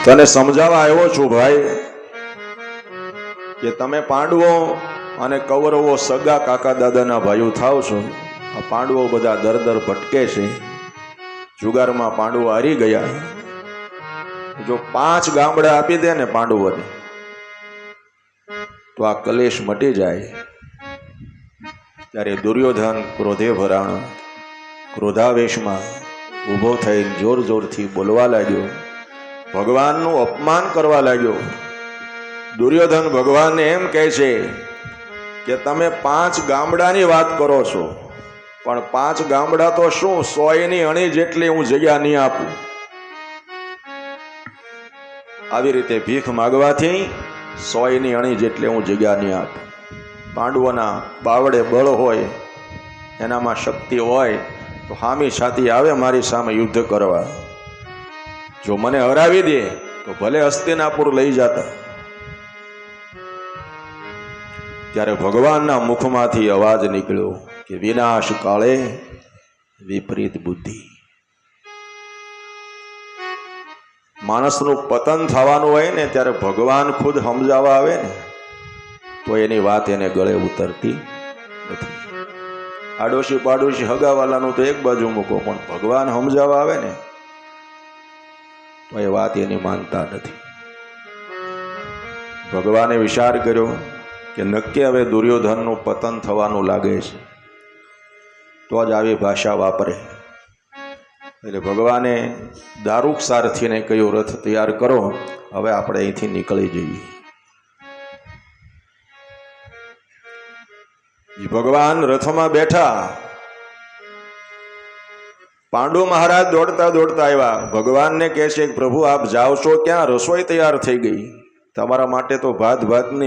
તને સમજાવવા આવ્યો છું ભાઈ કે તમે પાંડવો અને કૌરવો સગા કાકા દાદાના ભાઈઓ થાવ છો. આ પાંડવો બધા દર દર ભટકે છે. જુગારમાં પાંડવો હારી ગયા. જો 5 ગામડા આપી દે ને પાંડવોને તો આ કલેશ મટી જાય. ત્યારે દુર્યોધન ક્રોધે ભરાણો ક્રોધાવેશમાં ઊભો થઈ જોર જોરથી બોલવા લાગ્યો, ભગવાનનું અપમાન કરવા લાગ્યો. દુર્યોધન ભગવાનને એમ કહે છે કે તમે 5 ગામડાની વાત કરો છો, પણ 5 ગામડા તો શું 100ની અણી જેટલી હું જગ્યા નહીં આપું. આવી રીતે ભીખ માગવાથી 100ની અણી જેટલી હું જગ્યા નહીં આપું. પાંડવોના બાવડે બળ હોય, એનામાં શક્તિ હોય તો હામી છાતી આવે મારી સામે યુદ્ધ કરવા. જો મને હરાવી દે તો ભલે હસ્તિનાપુર લઈ જતા. ત્યારે ભગવાનના મુખમાંથી અવાજ નીકળ્યો કે વિનાશ કાળે વિપરીત બુદ્ધિ. માણસનું પતન થવાનું હોય ને ત્યારે ભગવાન ખુદ સમજાવવા આવે ને તો એની વાત એને ગળે ઉતરતી નથી. આડોશી પાડોશી હગાવાલાનું તો એક બાજુ મૂકો, પણ ભગવાન સમજાવવા આવે ને તો એ વાત એની માનતા નથી. ભગવાને વિચાર કર્યો કે નક્કી હવે દુર્યોધનનું પતન થવાનું લાગે છે, તો જ આવી ભાષા વાપરે. એટલે ભગવાને દારૂક સારથીને કહ્યું, રથ તૈયાર કરો, હવે આપણે અહીંથી નીકળી જઈએ. ભગવાન રથમાં બેઠા. પાંડુ મહારાજ દોડતા દોડતા આવ્યા. ભગવાનને કહે છે, પ્રભુ આપ જાઓ છો ક્યાં? રસોઈ તૈયાર થઈ ગઈ, તમારા માટે તો ભાતની